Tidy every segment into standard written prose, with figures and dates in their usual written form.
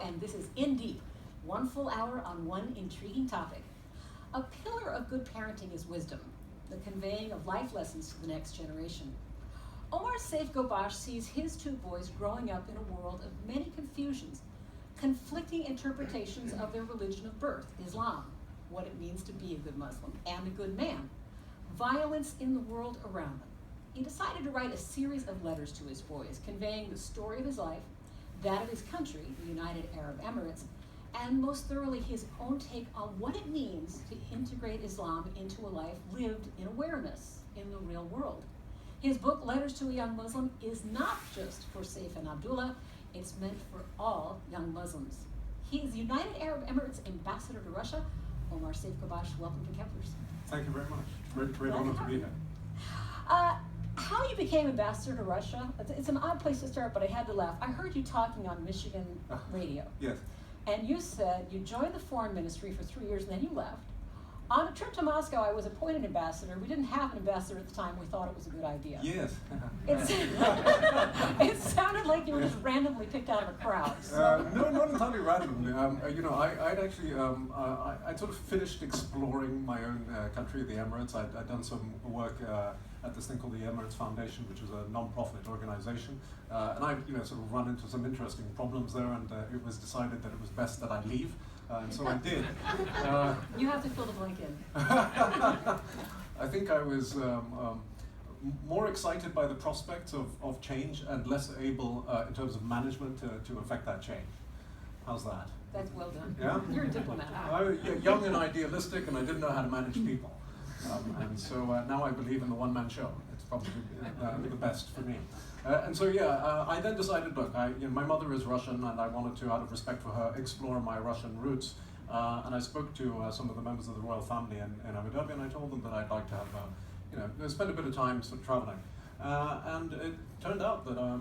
and this is In Deep, one full hour on one intriguing topic. A pillar of good parenting is wisdom, the conveying of life lessons to the next generation. Omar Saif Gobash sees his two boys growing up in a world of many confusions, conflicting interpretations of their religion of birth, Islam, what it means to be a good Muslim and a good man, violence in the world around them. He decided to write a series of letters to his boys, conveying the story of his life, that of his country, the United Arab Emirates, and most thoroughly his own take on what it means to integrate Islam into a life lived in awareness in the real world. His book, Letters to a Young Muslim, is not just for Saif and Abdullah, it's meant for all young Muslims. He is the United Arab Emirates ambassador to Russia. Omar Saif Gobash, welcome to Kepler's. Thank you very much. Great honor to be here. How you became ambassador to Russia, it's an odd place to start, but I had to laugh. I heard you talking on Michigan radio. Yes. And you said you joined the foreign ministry for 3 years and then you left. On a trip to Moscow, I was appointed ambassador. We didn't have an ambassador at the time. We thought it was a good idea. Yes. It sounded like you were just randomly picked out of a crowd. So. No, not entirely randomly. I'd actually, I'd sort of finished exploring my own country, the Emirates. I'd done some work at this thing called the Emirates Foundation, which was a non-profit organization. And I, sort of run into some interesting problems there, and it was decided that it was best that I leave. And so I did. You have to fill the blank in. I think I was more excited by the prospects of change and less able, in terms of management, to affect that change. How's that? That's well done. Yeah? You're a diplomat. Young and idealistic, and I didn't know how to manage people. And so now I believe in the one-man show. It's probably the best for me. I then decided, look, my mother is Russian, and I wanted to, out of respect for her, explore my Russian roots. And I spoke to some of the members of the royal family in Abu Dhabi, and I told them that I'd like to have, spend a bit of time sort of traveling. And it turned out that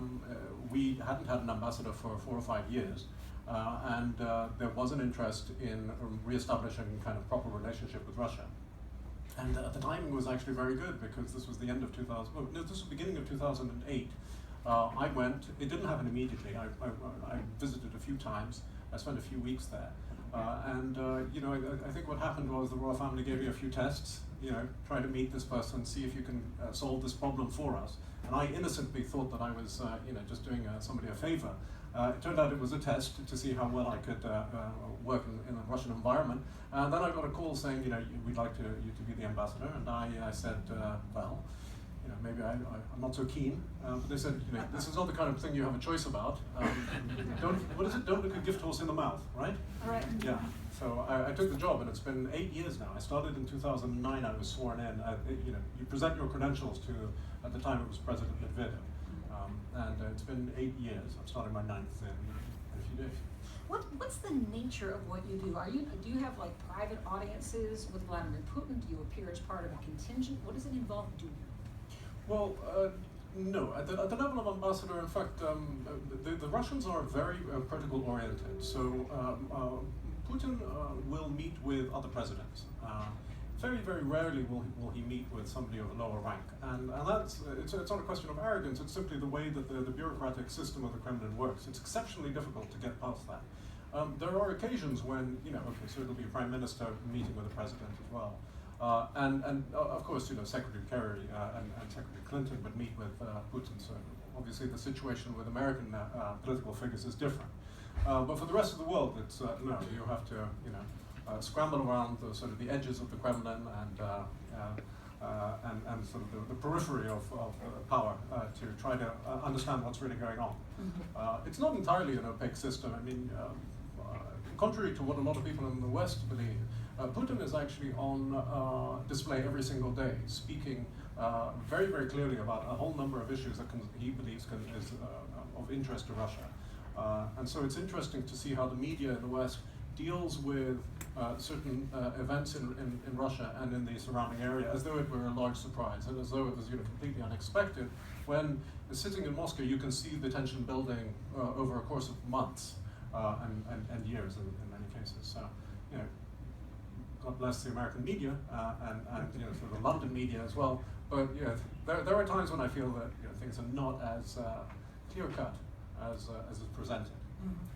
we hadn't had an ambassador for 4 or 5 years, and there was an interest in re-establishing kind of proper relationship with Russia. And the timing was actually very good because this was the end of this was the beginning of 2008. I went, it didn't happen immediately. I visited a few times. I spent a few weeks there. I think what happened was the royal family gave me a few tests, try to meet this person, see if you can solve this problem for us. And I innocently thought that I was, just doing somebody a favor. It turned out it was a test to see how well I could work in a Russian environment. And then I got a call saying, we'd like you to be the ambassador. And I said, maybe I'm not so keen. But they said, this is not the kind of thing you have a choice about. Don't look a gift horse in the mouth, right? All right. Yeah. So I took the job, and it's been 8 years now. I started in 2009. I was sworn in. You present your credentials to, at the time it was President Medvedev. And it's been 8 years. I'm starting my 9th in a few days. What's the nature of what you do? Do you have like private audiences with Vladimir Putin? Do you appear as part of a contingent? What does it involve doing? Well, no. At the level of ambassador, in fact, the Russians are very protocol-oriented. So Putin will meet with other presidents. Very, very rarely will he meet with somebody of a lower rank, and it's not a question of arrogance. It's simply the way that the bureaucratic system of the Kremlin works. It's exceptionally difficult to get past that. There are occasions when so it'll be a prime minister meeting with the president as well, and of course Secretary Kerry and Secretary Clinton would meet with Putin. So obviously the situation with American political figures is different, but for the rest of the world, it's no. You have to scramble around the sort of the edges of the Kremlin and sort of the periphery of power to try to understand what's really going on. Mm-hmm. It's not entirely an opaque system. I mean, contrary to what a lot of people in the West believe, Putin is actually on display every single day, speaking very, very clearly about a whole number of issues that he believes is of interest to Russia. And so it's interesting to see how the media in the West deals with certain events in Russia and in the surrounding area as though it were a large surprise and as though it was completely unexpected, when sitting in Moscow you can see the tension building over a course of months and years in many cases. So, God bless the American media and sort of the London media as well. But there are times when I feel that things are not as clear cut as is presented.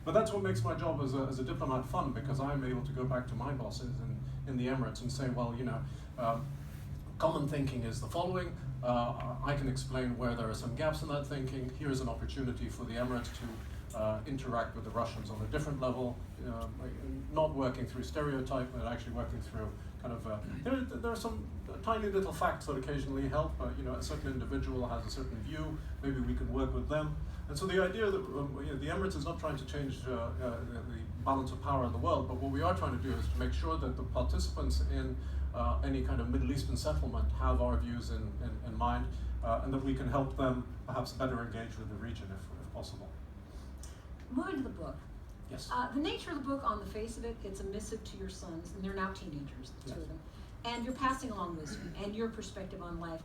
But that's what makes my job as a diplomat fun, because I'm able to go back to my bosses in the Emirates and say, well, common thinking is the following. I can explain where there are some gaps in that thinking. Here's an opportunity for the Emirates to interact with the Russians on a different level, not working through stereotype, but actually working through kind of, there are some tiny little facts that occasionally help. A certain individual has a certain view, maybe we can work with them. And so the idea that the Emirates is not trying to change the balance of power in the world, but what we are trying to do is to make sure that the participants in any kind of Middle Eastern settlement have our views in mind, and that we can help them perhaps better engage with the region if possible. Moving to the book. Yes. The nature of the book, on the face of it, it's a missive to your sons, and they're now teenagers, the two of them. And you're passing along wisdom and your perspective on life.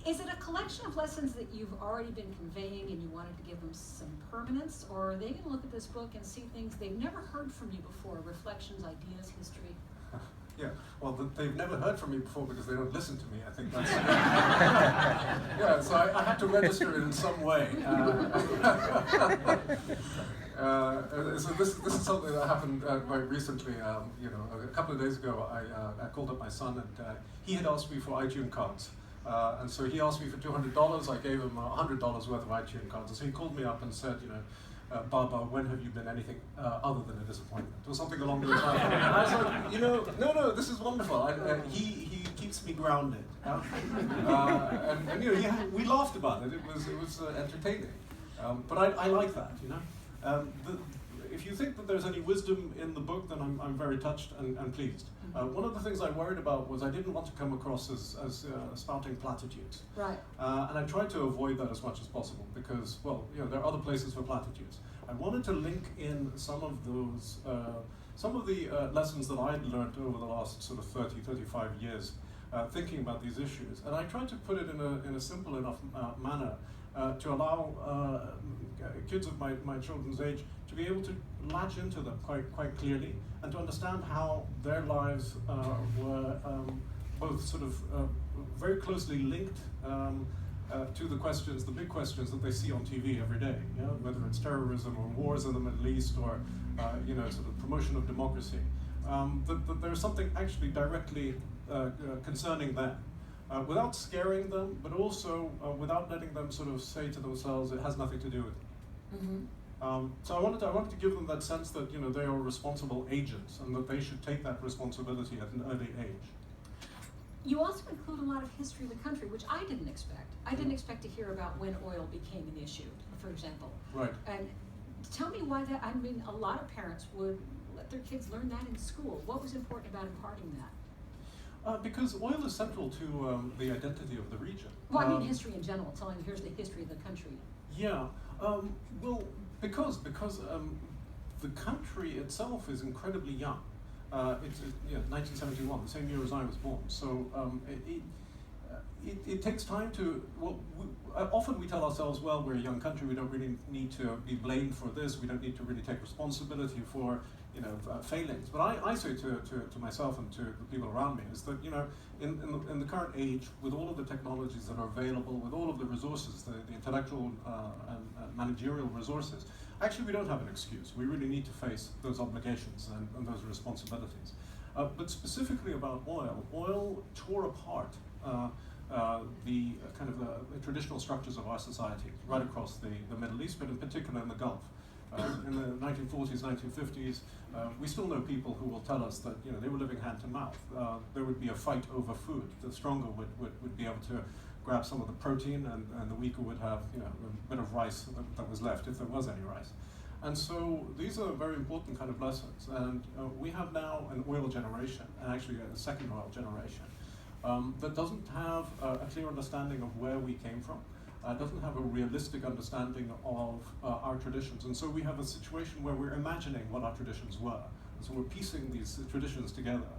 Is it a collection of lessons that you've already been conveying and you wanted to give them some permanence, or are they going to look at this book and see things they've never heard from you before, reflections, ideas, history? Yeah, well, they've never heard from me before because they don't listen to me. I think that's yeah. So I had to register it in some way. So this is something that happened quite recently. A couple of days ago, I called up my son, and he had asked me for iTunes cards. And so he asked me for $200. I gave him $100 worth of iTunes cards. And so he called me up and said, Baba, when have you been anything other than a disappointment? Or something along those lines. And I was like, no, this is wonderful. He keeps me grounded. We laughed about it. It was entertaining. But I like that, if you think that there's any wisdom in the book, then I'm very touched and pleased. One of the things I worried about was I didn't want to come across as spouting platitudes. Right. And I tried to avoid that as much as possible because, there are other places for platitudes. I wanted to link in some of those, some of the lessons that I'd learned over the last sort of 30, 35 years thinking about these issues. And I tried to put it in a simple enough manner to allow kids of my children's age to be able to latch into them quite clearly and to understand how their lives were both sort of very closely linked to the big questions that they see on TV every day, whether it's terrorism or wars in the Middle East or sort of promotion of democracy. That there's something actually directly concerning them. Without scaring them, but also without letting them sort of say to themselves, it has nothing to do with it. Mm-hmm. So I wanted to give them that sense that they are responsible agents and that they should take that responsibility at an early age. You also include a lot of history of the country, which I didn't expect. I didn't expect to hear about when oil became an issue, for example. Right. And tell me why that. I mean, a lot of parents would let their kids learn that in school. What was important about imparting that? Because oil is central to the identity of the region. Well, I mean history in general, telling here's the history of the country. Yeah, because the country itself is incredibly young. It's 1971, the same year as I was born. So it takes time to, often we tell ourselves, well, we're a young country, we don't really need to be blamed for this, we don't need to really take responsibility for failings. But I say to myself and to the people around me is that, in the current age, with all of the technologies that are available, with all of the resources, the intellectual and managerial resources, actually we don't have an excuse. We really need to face those obligations and those responsibilities. But specifically about oil tore apart the kind of the traditional structures of our society right across the Middle East, but in particular in the Gulf. In the 1940s, 1950s, we still know people who will tell us that they were living hand to mouth. There would be a fight over food. The stronger would be able to grab some of the protein, and the weaker would have a bit of rice that was left, if there was any rice. And so these are very important kind of lessons. And we have now an oil generation, and actually a second oil generation, that doesn't have a clear understanding of where we came from. Doesn't have a realistic understanding of our traditions. And so we have a situation where we're imagining what our traditions were. And so we're piecing these traditions together.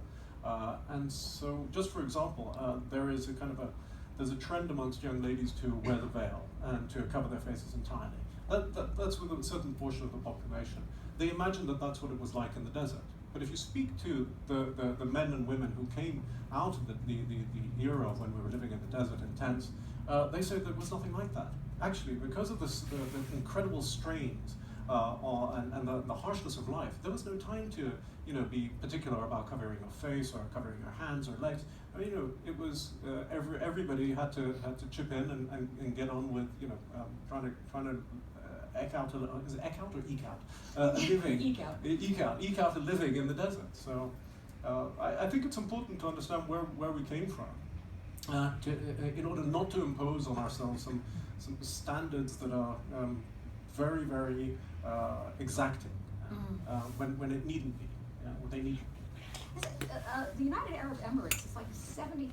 And so, just for example, there's a trend amongst young ladies to wear the veil and to cover their faces entirely. That's with a certain portion of the population. They imagine that that's what it was like in the desert. But if you speak to the men and women who came out of the era when we were living in the desert in tents, they say there was nothing like that. Actually, because of the incredible strains and the harshness of life, there was no time to be particular about covering your face or covering your hands or legs. I mean, it was everybody had to chip in and get on with trying to eke out is it eke out or eke out a living eke out a living in the desert. So I think it's important to understand where we came from, in order not to impose on ourselves some standards that are very, very exacting when it needn't be. They need. The United Arab Emirates is like 72%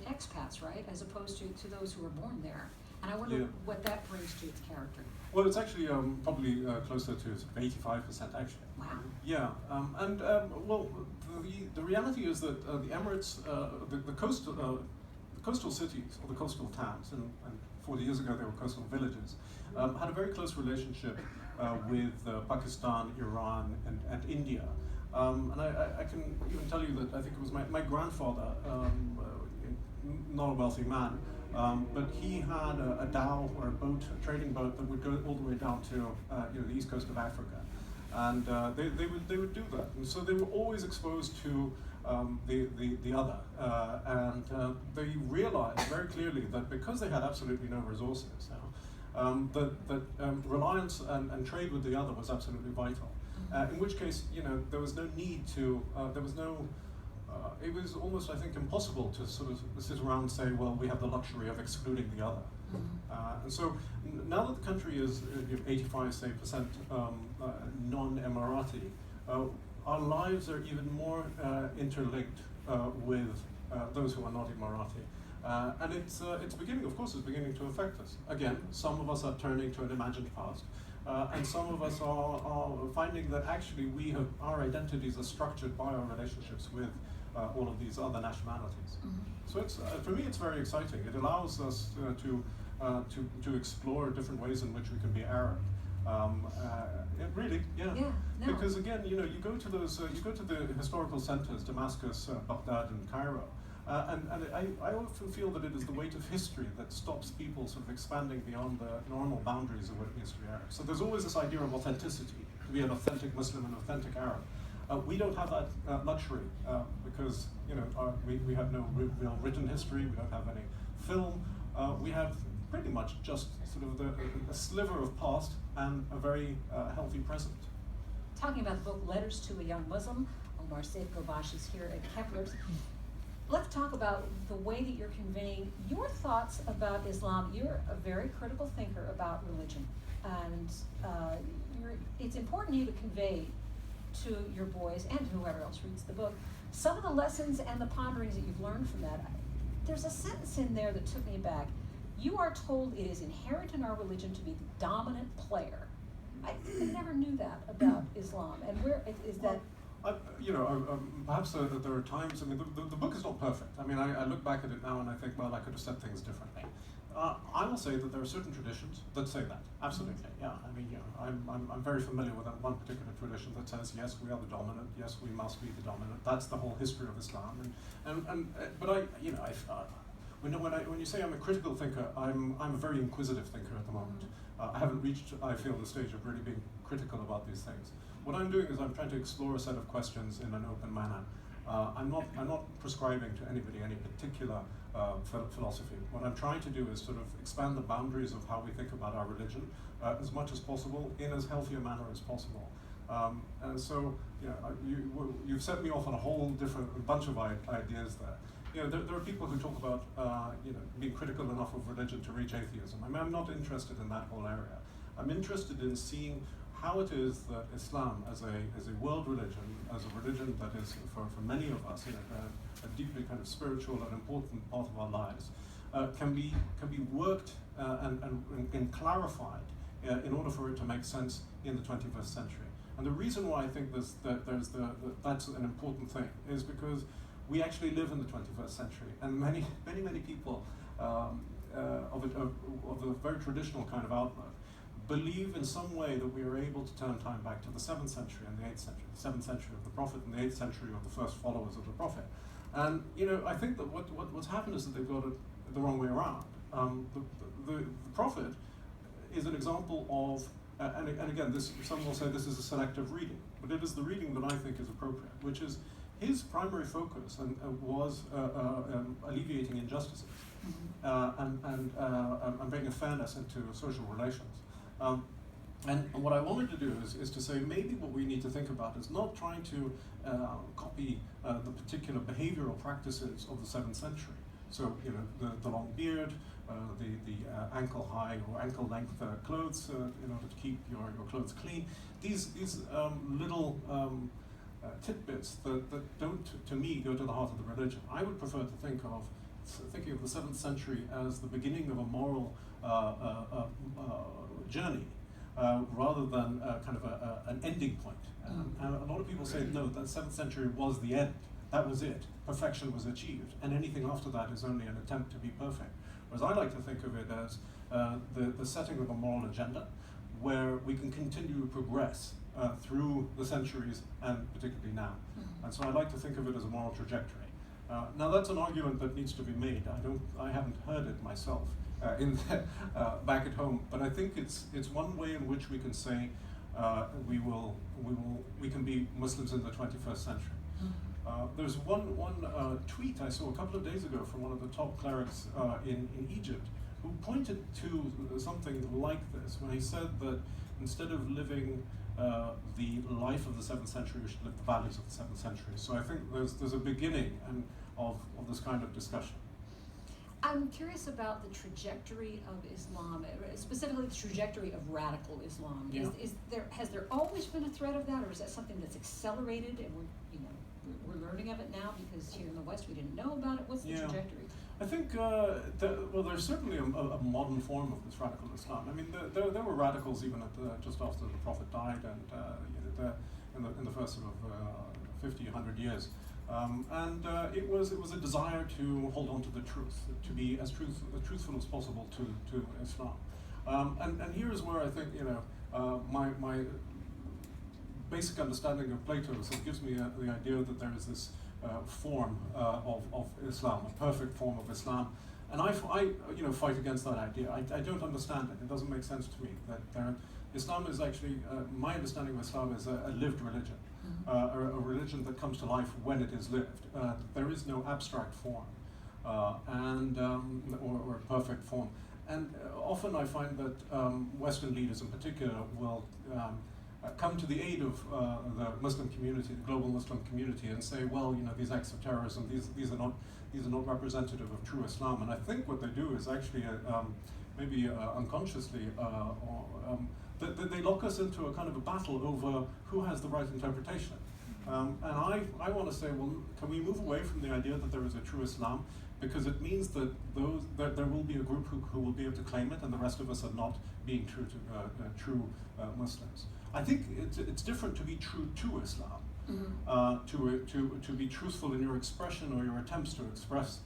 expats, right, as opposed to those who were born there. And I wonder what that brings to its character. Well, it's actually probably closer to 85% actually. Wow. Yeah, well, the reality is that the Emirates, the coastal cities or the coastal towns, and 40 years ago they were coastal villages, had a very close relationship with Pakistan, Iran, and India. And I can even tell you that I think it was my grandfather, not a wealthy man, but he had a dhow or a boat, a trading boat that would go all the way down to the east coast of Africa, and they would do that, and so they were always exposed to the other, and they realized very clearly that because they had absolutely no resources, that reliance and trade with the other was absolutely vital. In which case, there was no need to, it was almost, I think, impossible to sort of sit around and say, well, we have the luxury of excluding the other. And so now that the country is 85, say, percent non-Emirati, our lives are even more interlinked with those who are not Emirati. And it's beginning, of course, it's beginning to affect us. Again, some of us are turning to an imagined past. And some of us are finding that actually our identities are structured by our relationships with all of these other nationalities. So it's for me, it's very exciting. It allows us to explore different ways in which we can be Arab. Really, yeah. No. Because again, you go to the historical centers, Damascus, Baghdad, and Cairo. And I often feel that it is the weight of history that stops people sort of expanding beyond the normal boundaries of what it means to be Arab. So there's always this idea of authenticity, to be an authentic Muslim, an authentic Arab. We don't have that luxury because we have no real written history, we don't have any film. We have pretty much just sort of a sliver of past and a very healthy present. Talking about the book Letters to a Young Muslim, Omar Saif Ghobash is here at Kepler's. Let's talk about the way that you're conveying your thoughts about Islam. You're a very critical thinker about religion, and it's important to you to convey to your boys and to whoever else reads the book some of the lessons and the ponderings that you've learned from that. There's a sentence in there that took me back. You are told it is inherent in our religion to be the dominant player. I never knew that about Islam, and where is that? Perhaps there are times, I mean, the book is not perfect. I mean, I look back at it now and I think, well, I could have said things differently. I will say that there are certain traditions that say that, absolutely, yeah. I mean, I'm very familiar with that one particular tradition that says, yes, we are the dominant, yes, we must be the dominant. That's the whole history of Islam. But when you say I'm a critical thinker, I'm a very inquisitive thinker at the moment. I haven't reached, I feel, the stage of really being critical about these things. What I'm doing is I'm trying to explore a set of questions in an open manner. I'm not prescribing to anybody any particular philosophy. What I'm trying to do is sort of expand the boundaries of how we think about our religion as much as possible in as healthy a manner as possible. And so, you've set me off on a whole different bunch of ideas there. There are people who talk about being critical enough of religion to reach atheism. I mean, I'm not interested in that whole area. I'm interested in seeing how it is that Islam, as a world religion, as a religion that is for many of us a deeply kind of spiritual and important part of our lives, can be worked and clarified in order for it to make sense in the 21st century. And the reason why I think that's an important thing is because we actually live in the 21st century, and many people of a very traditional kind of outlook believe in some way that we are able to turn time back to the 7th century and the 8th century, the 7th century of the Prophet and the 8th century of the first followers of the Prophet. And I think that what's happened is that they've got it the wrong way around. The Prophet is an example of and again, some will say this is a selective reading, but it is the reading that I think is appropriate, which is his primary focus was alleviating injustices and bringing fairness into social relations. And what I wanted to do is to say maybe what we need to think about is not trying to copy the particular behavioral practices of the 7th century. So, you know, the long beard, the ankle-high or ankle-length clothes in order to keep your clothes clean. These little tidbits that don't, to me, go to the heart of the religion. I would prefer to think of the 7th century as the beginning of a moral journey, rather than kind of an ending point. And a lot of people say, no, that 7th century was the end. That was it. Perfection was achieved. And anything after that is only an attempt to be perfect. Whereas I like to think of it as the setting of a moral agenda where we can continue to progress through the centuries and particularly now. And so I like to think of it as a moral trajectory. Now that's an argument that needs to be made. I haven't heard it myself back at home, but I think it's one way in which we can say we can be Muslims in the 21st century. There's one tweet I saw a couple of days ago from one of the top clerics in Egypt who pointed to something like this when he said that instead of living the life of the 7th century, we should live the values of the 7th century. So I think there's a beginning of this kind of discussion. I'm curious about the trajectory of Islam, specifically the trajectory of radical Islam. Yeah. Has there always been a threat of that, or is that something that's accelerated and we're learning of it now because here in the West we didn't know about it? What's the trajectory? I think there's certainly a modern form of this radical Islam. I mean, there were radicals even just after the Prophet died, and in the first sort of 50, 100 years. It was a desire to hold on to the truth, to be as truthful as possible to Islam. And here is where I think my basic understanding of Plato gives me the idea that there is this form of Islam, a perfect form of Islam, and I fight against that idea. I don't understand it. It doesn't make sense to me that Islam is actually my understanding of Islam is a lived religion. A religion that comes to life when it is lived. There is no abstract form or a perfect form. And often I find that Western leaders in particular will come to the aid of the Muslim community, the global Muslim community, and say, well, these acts of terrorism, these are not representative of true Islam. And I think what they do is actually maybe unconsciously they lock us into a kind of a battle over who has the right interpretation. And I want to say, well, can we move away from the idea that there is a true Islam, because it means that there will be a group who will be able to claim it, and the rest of us are not being true to true Muslims. I think it's different to be true to Islam, to be truthful in your expression or your attempts to express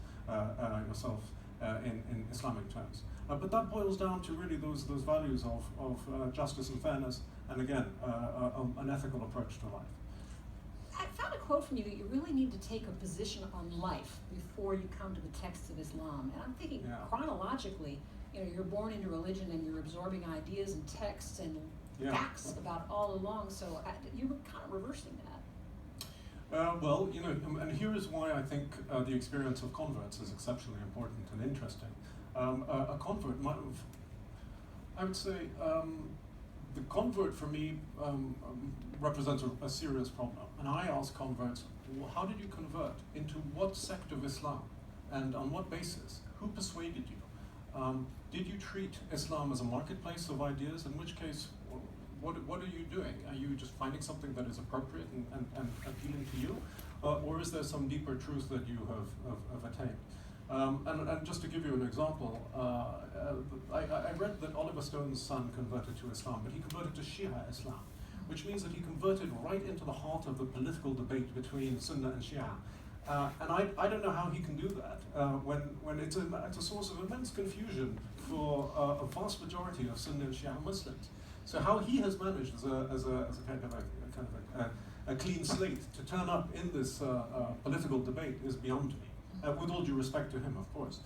yourself in Islamic terms. But that boils down to really those values of justice and fairness, and again, an ethical approach to life. I found a quote from you that you really need to take a position on life before you come to the texts of Islam. And I'm thinking chronologically, you're born into religion and you're absorbing ideas and texts and facts about all along. So you were kind of reversing that. Well, and here is why I think the experience of converts is exceptionally important and interesting. A convert might have, I would say, the convert for me represents a serious problem. And I ask converts, well, how did you convert? Into what sect of Islam? And on what basis? Who persuaded you? Did you treat Islam as a marketplace of ideas? In which case, what are you doing? Are you just finding something that is appropriate and appealing to you? Or is there some deeper truth that you have attained? And just to give you an example, I read that Oliver Stone's son converted to Islam, but he converted to Shia Islam, which means that he converted right into the heart of the political debate between Sunnah and Shia. And I don't know how he can do that when it's a source of immense confusion for a vast majority of Sunni and Shia Muslims. So how he has managed as a kind of a clean slate to turn up in this political debate is beyond me. With all due respect to him, of course.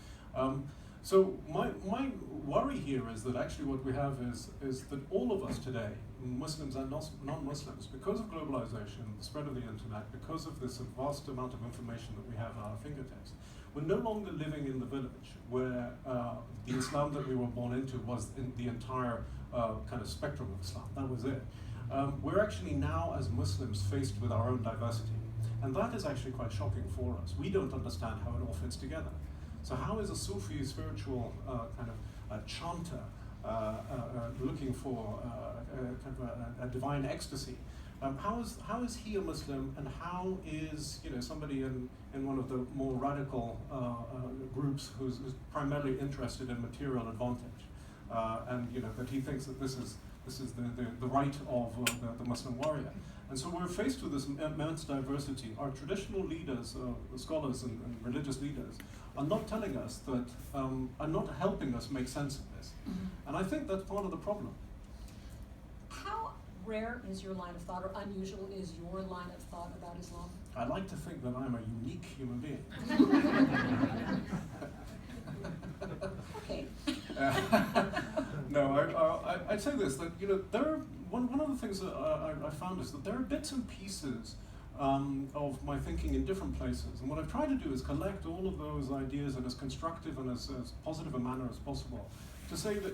So my worry here is that actually what we have is that all of us today, Muslims and non-Muslims, because of globalization, the spread of the internet, because of this vast amount of information that we have at our fingertips, we're no longer living in the village where the Islam that we were born into was in the entire kind of spectrum of Islam. That was it. We're actually now, as Muslims, faced with our own diversity. And that is actually quite shocking for us. We don't understand how it all fits together. So how is a Sufi spiritual kind of chanter looking for kind of a divine ecstasy? How is he a Muslim, and how is somebody in one of the more radical groups who's primarily interested in material advantage, and that he thinks that this is the right of the Muslim warrior. And so we're faced with this immense diversity. Our traditional leaders, scholars and religious leaders, are not telling us that, are not helping us make sense of this. And I think that's part of the problem. How rare is your line of thought, or unusual is your line of thought about Islam? I like to think that I'm a unique human being. Okay. No, I'd say this, that there are, one of the things that I found is that there are bits and pieces of my thinking in different places, and what I've tried to do is collect all of those ideas in as constructive and as positive a manner as possible, to say that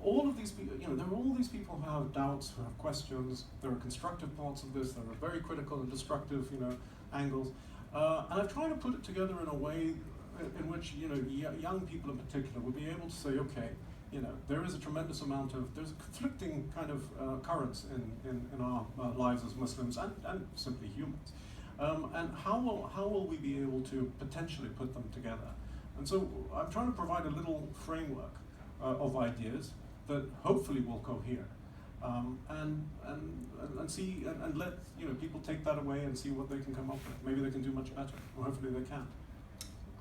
all of these people, there are all these people who have doubts, who have questions. There are constructive parts of this, there are very critical and destructive angles, and I've tried to put it together in a way in which young people in particular will be able to say, okay, there is a tremendous amount of, there's conflicting kind of currents in our lives as Muslims and simply humans. And how will we be able to potentially put them together? And so I'm trying to provide a little framework of ideas that hopefully will cohere. And see, and let people take that away and see what they can come up with. Maybe they can do much better, or hopefully they can.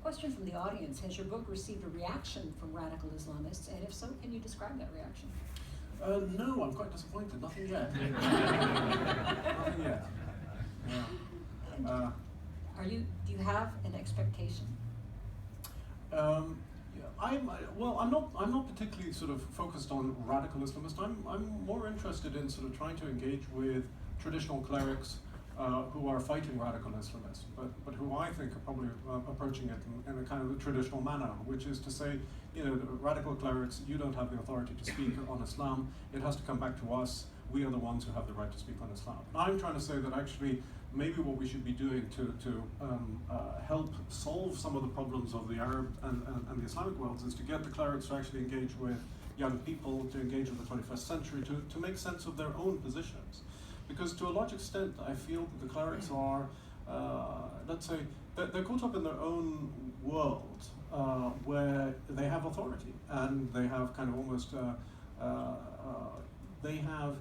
Question from the audience: has your book received a reaction from radical Islamists, and if so, can you describe that reaction? No, I'm quite disappointed. Nothing yet. Nothing yet. Yeah. Do you have an expectation? I'm not particularly sort of focused on radical Islamists. I'm more interested in sort of trying to engage with traditional clerics who are fighting radical Islamists, but who I think are probably approaching it in a kind of a traditional manner, which is to say, the radical clerics, you don't have the authority to speak on Islam. It has to come back to us. We are the ones who have the right to speak on Islam. I'm trying to say that actually, maybe what we should be doing to help solve some of the problems of the Arab and the Islamic worlds is to get the clerics to actually engage with young people, to engage with the 21st century, to make sense of their own positions. Because to a large extent, I feel that the clerics are, let's say, they're caught up in their own world where they have authority and they have kind of almost, they have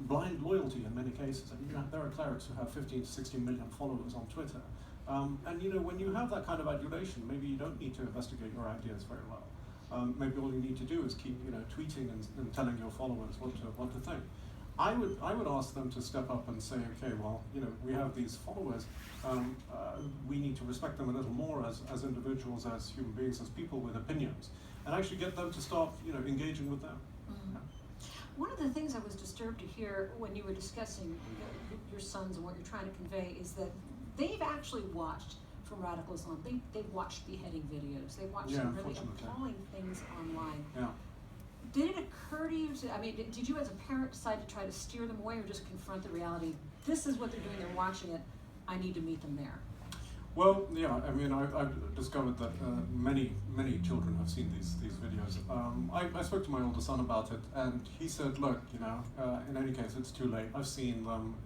blind loyalty in many cases. I mean, there are clerics who have 15 to 16 million followers on Twitter. And when you have that kind of adulation, maybe you don't need to investigate your ideas very well. Maybe all you need to do is keep tweeting and telling your followers what to think. I would ask them to step up and say, okay, well, we have these followers. We need to respect them a little more as individuals, as human beings, as people with opinions, and actually get them to start, engaging with them. Mm-hmm. One of the things I was disturbed to hear when you were discussing your sons and what you're trying to convey is that they've actually watched from radical Islam. They've watched beheading videos. They've watched some really appalling things online. Yeah. Did it occur to you did you as a parent decide to try to steer them away, or just confront the reality? This is what they're doing, they're watching it, I need to meet them there? Well, yeah, I mean, I've discovered that many children have seen these videos. I spoke to my older son about it, and he said, look, in any case, it's too late. I've seen them,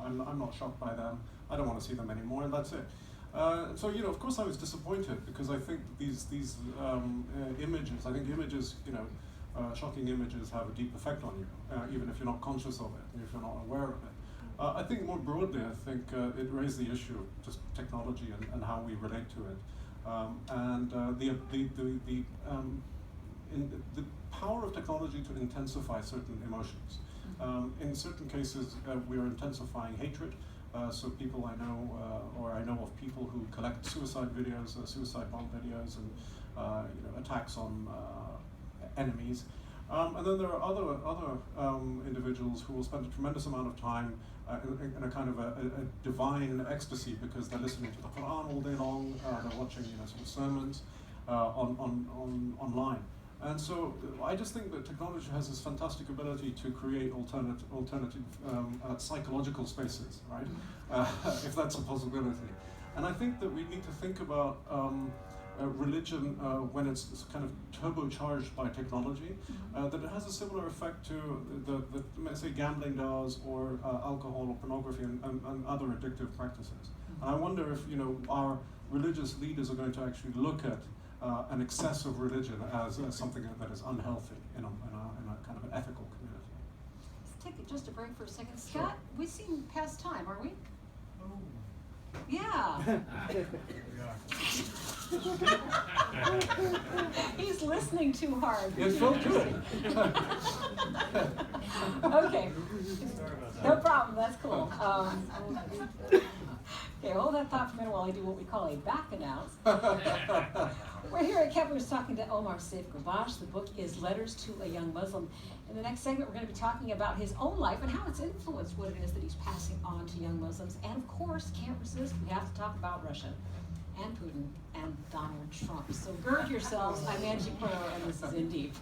I'm not shocked by them, I don't want to see them anymore, and that's it. So, of course I was disappointed, because I think these images, shocking images have a deep effect on you, even if you're not conscious of it, if you're not aware of it. I think more broadly, it raised the issue of just technology and how we relate to it, and the power of technology to intensify certain emotions. In certain cases, we are intensifying hatred. So people I know, or I know of people who collect suicide videos, suicide bomb videos, and attacks on enemies. And then there are other individuals who will spend a tremendous amount of time in a kind of a divine ecstasy because they're listening to the Quran all day long, they're watching sort of sermons online. And so I just think that technology has this fantastic ability to create alternative psychological spaces, right? If that's a possibility. And I think that we need to think about religion when it's kind of turbocharged by technology, that it has a similar effect to the say gambling does, or alcohol or pornography and other addictive practices. And I wonder if our religious leaders are going to actually look at an excess of religion as something that is unhealthy in a kind of an ethical community. Let's take just a break for a second. Scott, we seem past time, are we? Oh. Yeah. He's listening too hard. It's so good. Okay. Sorry about that. No problem. That's cool. Okay, hold that thought for a minute while I do what we call a back announce. We're here at Kepler's talking to Omar Saif Ghabash. The book is Letters to a Young Muslim. In the next segment, we're going to be talking about his own life and how it's influenced what it is that he's passing on to young Muslims. And of course, can't resist, we have to talk about Russia and Putin and Donald Trump. So gird yourselves. I'm Angie Portillo, and this is In Deep.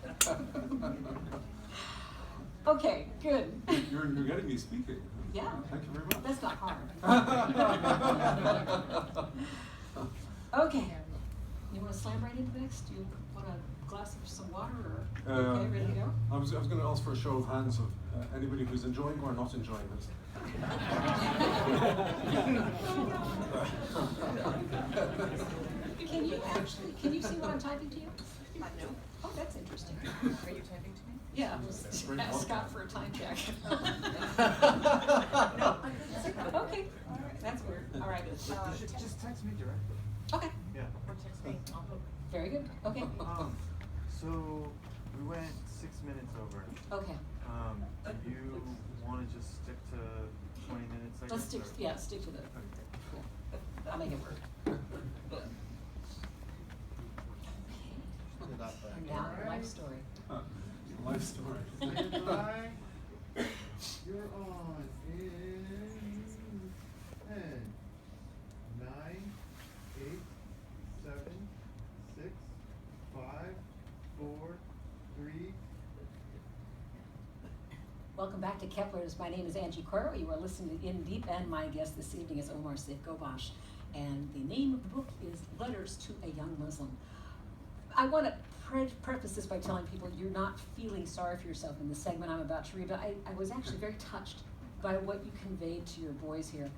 Okay, good. You're getting me speaking. Yeah. Thank you very much. That's not hard. Okay. You want to slam right into next? Do you want a glass of some water, or okay, ready to go? I was going to ask for a show of hands of anybody who's enjoying or not enjoying this. Can you see what I'm typing to you? No. Oh, that's interesting. Are you typing to me? Yeah, ask Scott for a time check. Okay, that's weird. All right. Just text me directly. Okay, Yeah. Or text me. I'll put. very good. Okay. So we went 6 minutes over. Okay. Do you want to just stick to 20 minutes? I Let's guess, stick. or- Yeah, stick to the. Okay. Cool. I'll make it work. And now, life story. Life story. Stand by. You're on in 10, 9, 8, 7, 6, 5, 4, 3. Welcome back to Kepler's. My name is Angie Cuero. You are listening to In Deep, and my guest this evening is Omar Saif Ghabash. And the name of the book is Letters to a Young Muslim. I want to preface this by telling people you're not feeling sorry for yourself in the segment I'm about to read, but I was actually very touched by what you conveyed to your boys here.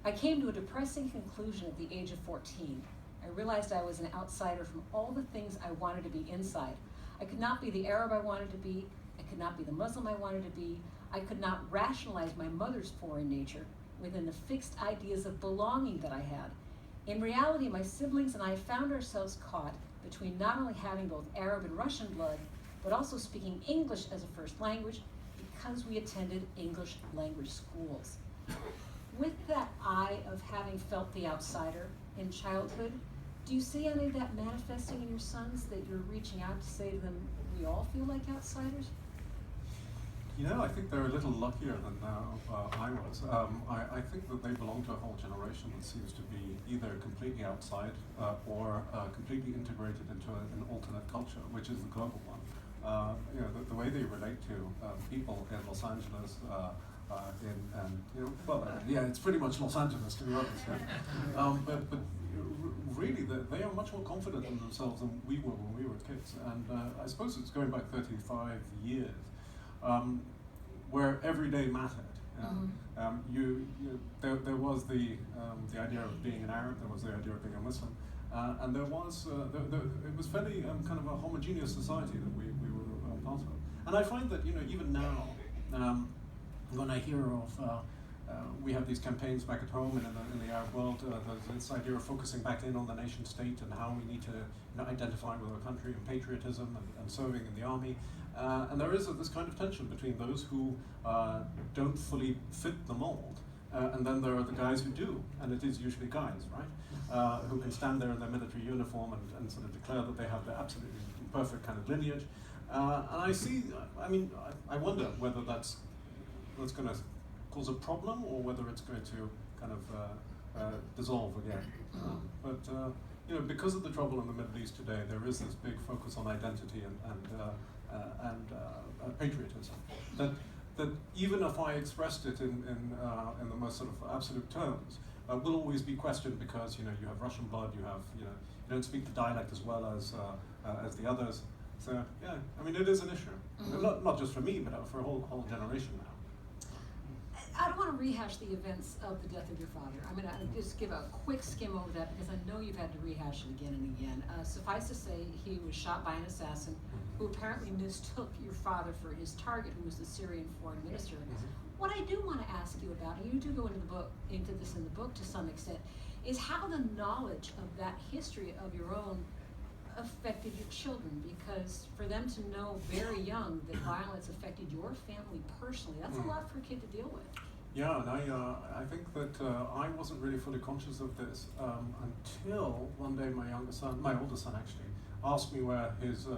I came to a depressing conclusion at the age of 14. I realized I was an outsider from all the things I wanted to be inside. I could not be the Arab I wanted to be. I could not be the Muslim I wanted to be. I could not rationalize my mother's foreign nature within the fixed ideas of belonging that I had. In reality, my siblings and I found ourselves caught between not only having both Arab and Russian blood, but also speaking English as a first language because we attended English language schools. With that eye of having felt the outsider in childhood, do you see any of that manifesting in your sons, that you're reaching out to say to them, we all feel like outsiders? I think they're a little luckier than I was. I think that they belong to a whole generation that seems to be either completely outside or completely integrated into an alternate culture, which is the global one. The way they relate to people in Los Angeles, it's pretty much Los Angeles, to be honest. But really, they are much more confident in themselves than we were when we were kids. And I suppose it's going back 35 years. Where every day mattered. There was the idea of being an Arab, there was the idea of being a Muslim, and there was it was fairly kind of a homogeneous society that we were part of. And I find that even now, when I hear of we have these campaigns back at home and in the Arab world, there's this idea of focusing back in on the nation state and how we need to identify with our country and patriotism and serving in the army. And there is this kind of tension between those who don't fully fit the mold And then there are the guys who do, and it is usually guys, right? Who can stand there in their military uniform and sort of declare that they have the absolutely perfect kind of lineage. And I see, I wonder whether that's going to cause a problem or whether it's going to kind of dissolve again. But because of the trouble in the Middle East today, there is this big focus on identity and patriotism. That even if I expressed it in the most sort of absolute terms, will always be questioned because you have Russian blood, you don't speak the dialect as well as the others. So yeah, it is an issue, not just for me, but for a whole generation now. I don't want to rehash the events of the death of your father. I'm going to just give a quick skim over that because I know you've had to rehash it again and again. Suffice to say, he was shot by an assassin who apparently mistook your father for his target, who was the Syrian foreign minister. What I do want to ask you about, and you do go into this in the book to some extent, is how the knowledge of that history of your own affected your children, because for them to know very young that violence affected your family personally, that's a lot for a kid to deal with. Yeah, and I think that I wasn't really fully conscious of this until one day my older son actually, asked me where his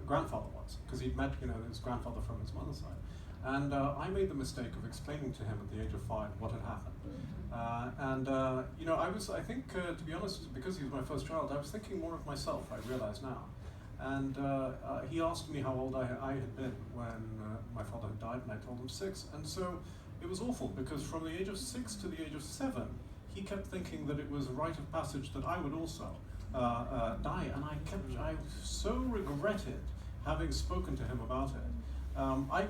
grandfather was, because he'd met his grandfather from his mother's side. And I made the mistake of explaining to him at the age of 5 what had happened. I think, to be honest, because he was my first child, I was thinking more of myself, I realize now. And he asked me how old I had been when my father had died, and I told him 6. And so it was awful, because from the age of 6 to the age of 7, he kept thinking that it was a rite of passage that I would also die. And I so regretted having spoken to him about it. I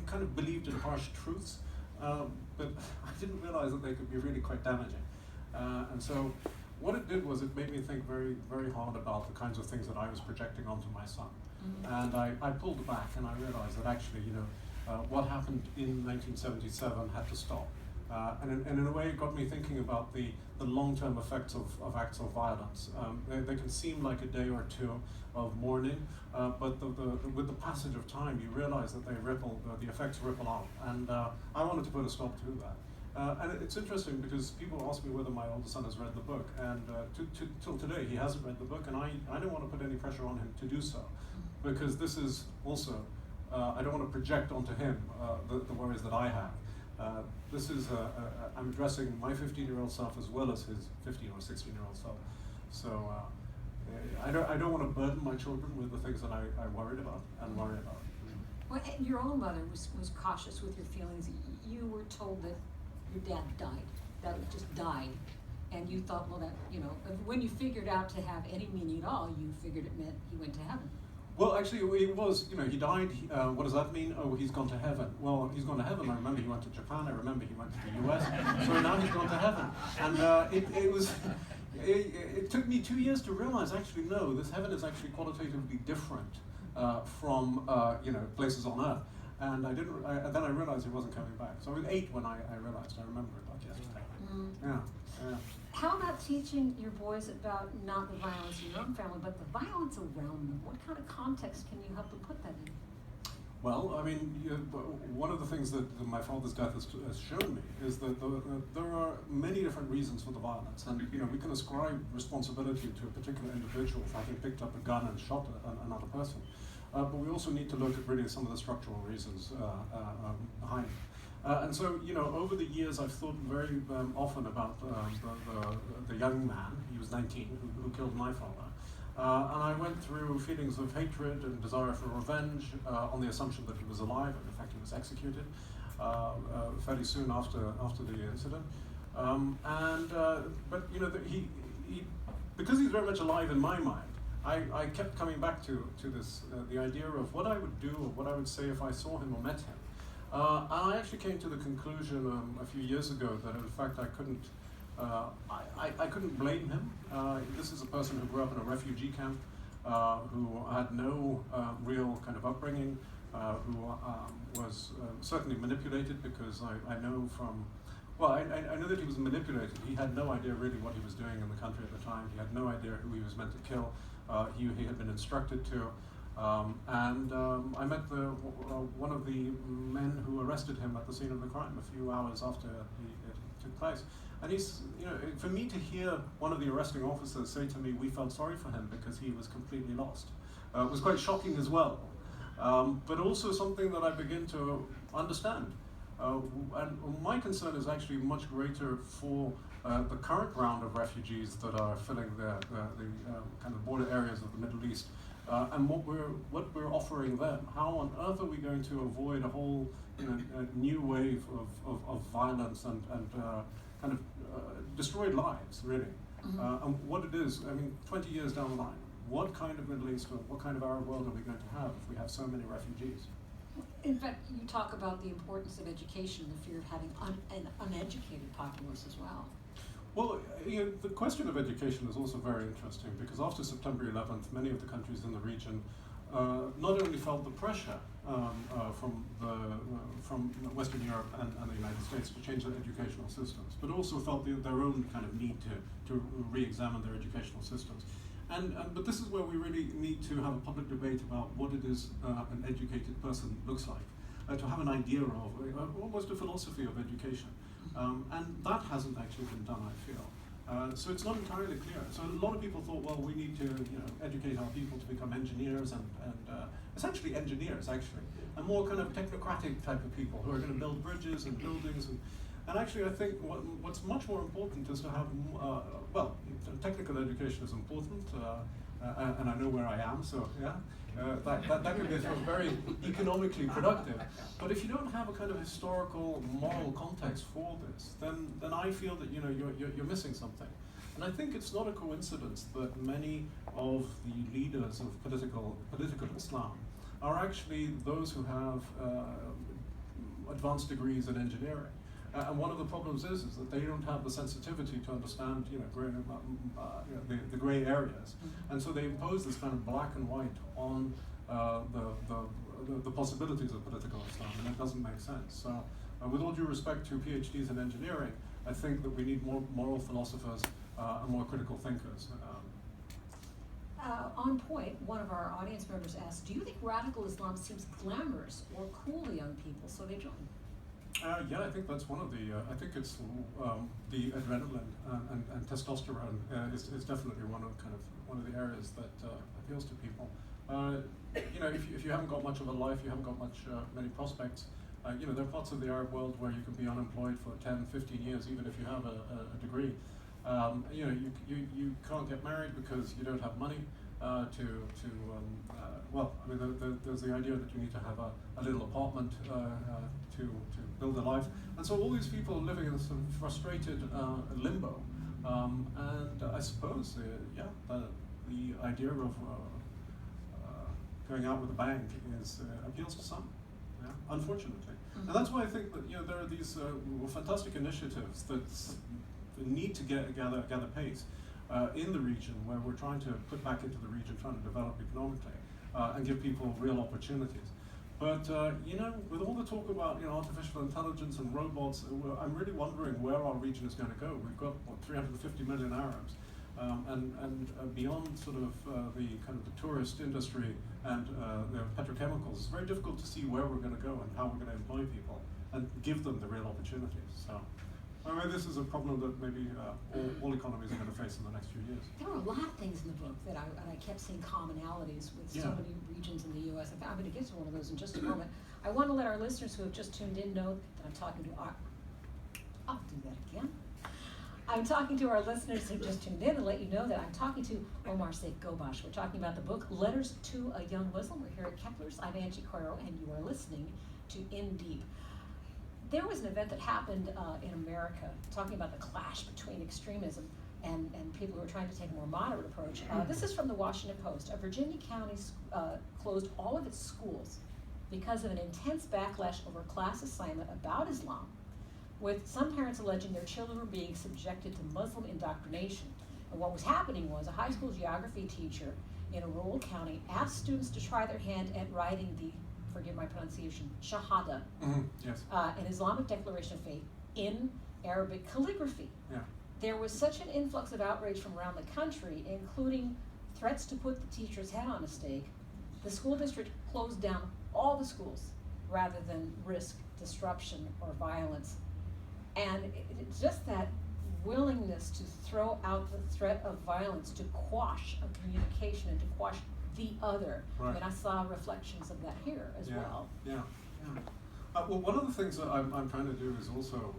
kind of believed in harsh truths, but I didn't realize that they could be really quite damaging. And so what it did was it made me think very, very hard about the kinds of things that I was projecting onto my son. And I pulled back and I realized that actually, what happened in 1977 had to stop. And in a way it got me thinking about the long-term effects of acts of violence. They can seem like a day or two of mourning, but with the passage of time, you realize that the effects ripple out. And I wanted to put a stop to that. And it's interesting because people ask me whether my older son has read the book, and till today he hasn't read the book, and I don't want to put any pressure on him to do so, because this is also, I don't want to project onto him the worries that I have. I'm addressing my 15-year-old self as well as his 15 or 16-year-old self. So I don't want to burden my children with the things that I worried about and worry about. Well, and your own mother was cautious with your feelings. You were told that your dad died, that he just died, and you thought, well, that, when you figured out to have any meaning at all, you figured it meant he went to heaven. Well, actually, it was, he died. What does that mean? Oh, he's gone to heaven. Well, he's gone to heaven. I remember he went to Japan. I remember he went to the US. So now he's gone to heaven. And it took me 2 years to realize, actually, no, this heaven is actually qualitatively different from, places on earth. And then I realized he wasn't coming back. So I was 8 when I realized. I remember it like yesterday. Yeah. How about teaching your boys about not the violence in your own family, but the violence around them? What kind of context can you help them put that in? Well, one of the things that my father's death has shown me is that there are many different reasons for the violence, and we can ascribe responsibility to a particular individual for having picked up a gun and shot another person. But we also need to look at really some of the structural reasons behind it. And so, over the years, I've thought very often about the young man, he was 19, who killed my father. And I went through feelings of hatred and desire for revenge on the assumption that he was alive, and in fact he was executed fairly soon after the incident. Because he's very much alive in my mind, I kept coming back to this, the idea of what I would do or what I would say if I saw him or met him. And I actually came to the conclusion a few years ago that in fact I couldn't blame him. This is a person who grew up in a refugee camp, who had no real kind of upbringing, who was certainly manipulated, because I know from, I know that he was manipulated. He had no idea really what he was doing in the country at the time. He had no idea who he was meant to kill. He had been instructed to. I met one of the men who arrested him at the scene of the crime a few hours after it took place. And he's, for me to hear one of the arresting officers say to me, we felt sorry for him because he was completely lost, was quite shocking as well. But also something that I begin to understand. And my concern is actually much greater for the current round of refugees that are filling the kind of border areas of the Middle East, and what we're offering them. How on earth are we going to avoid a whole a new wave of violence and kind of destroyed lives, really? Mm-hmm. And what it is, 20 years down the line, what kind of Middle East or what kind of Arab world are we going to have if we have so many refugees? In fact, you talk about the importance of education, the fear of having an uneducated populace as well. Well, the question of education is also very interesting because after September 11th, many of the countries in the region not only felt the pressure from Western Europe and the United States to change their educational systems, but also felt their own kind of need to re-examine their educational systems. But this is where we really need to have a public debate about what it is an educated person looks like, to have an idea of almost a philosophy of education. And that hasn't actually been done, I feel. So it's not entirely clear. So a lot of people thought, well, we need to educate our people to become engineers and essentially engineers, actually, and more kind of technocratic type of people who are going to build bridges and buildings. And actually, I think what's much more important is to have, technical education is important, and I know where I am, so yeah, that can be very economically productive. But if you don't have a kind of historical, moral context for this, then I feel that you're missing something. And I think it's not a coincidence that many of the leaders of political Islam are actually those who have advanced degrees in engineering. And one of the problems is that they don't have the sensitivity to understand, the gray areas, and so they impose this kind of black and white on the possibilities of political Islam, and it doesn't make sense. So, with all due respect to PhDs in engineering, I think that we need more moral philosophers and more critical thinkers. On point, one of our audience members asked, do you think radical Islam seems glamorous or cool to young people, so they join? Yeah, I think that's one of the. I think it's the adrenaline and testosterone is definitely one of the areas that appeals to people. If you haven't got much of a life, you haven't got many prospects. There are parts of the Arab world where you can be unemployed for 10, 15 years, even if you have a degree. You can't get married because you don't have money there's the idea that you need to have a little apartment to build a life, and so all these people are living in a sort of frustrated limbo. And I suppose, the idea of going out with a bang appeals to some, unfortunately. Mm-hmm. And that's why I think that there are these fantastic initiatives that need to gather pace in the region, where we're trying to put back into the region, trying to develop economically and give people real opportunities. But with all the talk about artificial intelligence and robots, I'm really wondering where our region is going to go. We've got 350 million Arabs, and beyond sort of the tourist industry and the petrochemicals, it's very difficult to see where we're going to go and how we're going to employ people and give them the real opportunities. So. This is a problem that maybe all economies are going to face in the next few years. There were a lot of things in the book that I kept seeing commonalities with so many regions in the U.S. I'm going to get to one of those in just a moment. I want to let our listeners who have just tuned in know that I'm talking to I'll do that again. I'm talking to our listeners who just tuned in and let you know that I'm talking to Omar Saif Ghobash. We're talking about the book Letters to a Young Muslim. We're here at Kepler's. I'm Angie Cuero, and you are listening to In Deep. There was an event that happened in America talking about the clash between extremism and people who are trying to take a more moderate approach. This is from the Washington Post. A Virginia county closed all of its schools because of an intense backlash over a class assignment about Islam, with some parents alleging their children were being subjected to Muslim indoctrination. And what was happening was a high school geography teacher in a rural county asked students to try their hand at writing the, forgive my pronunciation, Shahada, yes. An Islamic declaration of faith in Arabic calligraphy. Yeah. There was such an influx of outrage from around the country, including threats to put the teacher's head on a stake, the school district closed down all the schools rather than risk disruption or violence. And it's just that willingness to throw out the threat of violence to quash a communication and to quash the other. Right. I mean, I saw reflections of that here as well. Yeah. Well, one of the things that I'm trying to do is also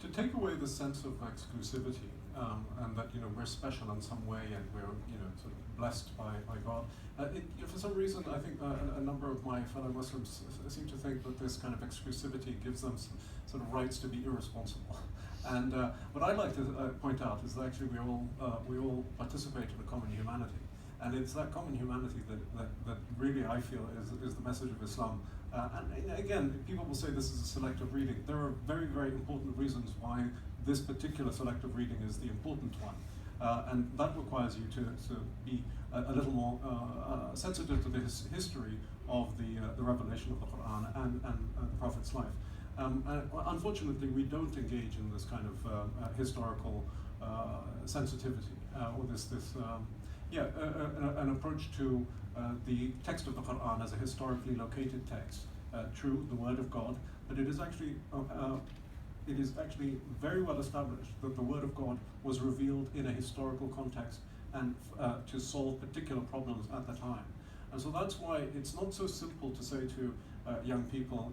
to take away the sense of exclusivity, and that we're special in some way and we're sort of blessed by God. For some reason, I think a number of my fellow Muslims seem to think that this kind of exclusivity gives them some sort of rights to be irresponsible. And what I'd like to point out is that actually we all participate in a common humanity. And it's that common humanity that really I feel is the message of Islam. And again, people will say this is a selective reading. There are very, very important reasons why this particular selective reading is the important one. And that requires you to be a little more sensitive to the history of the revelation of the Quran and the Prophet's life. Unfortunately, we don't engage in this kind of historical sensitivity or an approach to the text of the Quran as a historically located text. True, the Word of God, but it is actually very well established that the Word of God was revealed in a historical context and to solve particular problems at the time. And so that's why it's not so simple to say to young people,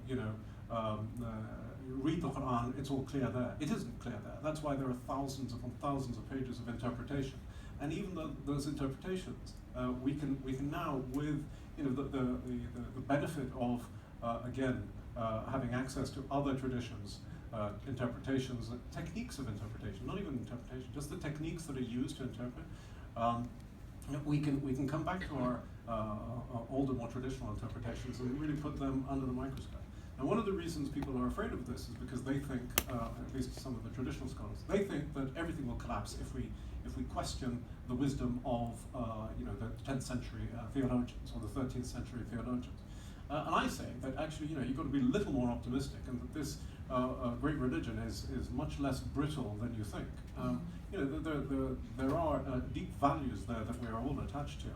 read the Quran, it's all clear there. It isn't clear there. That's why there are thousands upon thousands of pages of interpretation. And even though those interpretations, we can now, with the benefit of having access to other traditions, interpretations, techniques of interpretation, not even interpretation, just the techniques that are used to interpret. We can come back to our older, more traditional interpretations and really put them under the microscope. And one of the reasons people are afraid of this is because they think, at least some of the traditional scholars, they think that everything will collapse if we question the wisdom of the 10th century theologians or the 13th century theologians. And I say that actually, you've got to be a little more optimistic, and that this great religion is much less brittle than you think. There are deep values there that we are all attached to.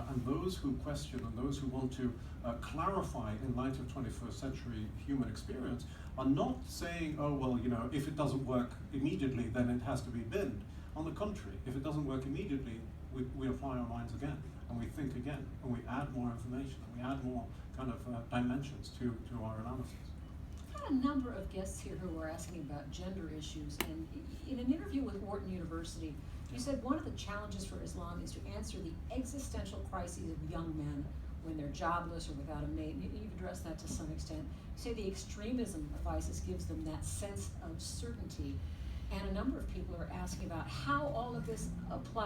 And those who question and those who want to clarify in light of 21st century human experience are not saying, oh, well, if it doesn't work immediately, then it has to be binned. On the contrary, if it doesn't work immediately, we apply our minds again, and we think again, and we add more information, and we add more kind of dimensions to our analysis. I've had a number of guests here who were asking about gender issues, and in an interview with Wharton University, you said one of the challenges for Islam is to answer the existential crises of young men when they're jobless or without a mate. You've addressed that to some extent. You say the extremism of ISIS gives them that sense of certainty, and a number of people are asking about how all of this applies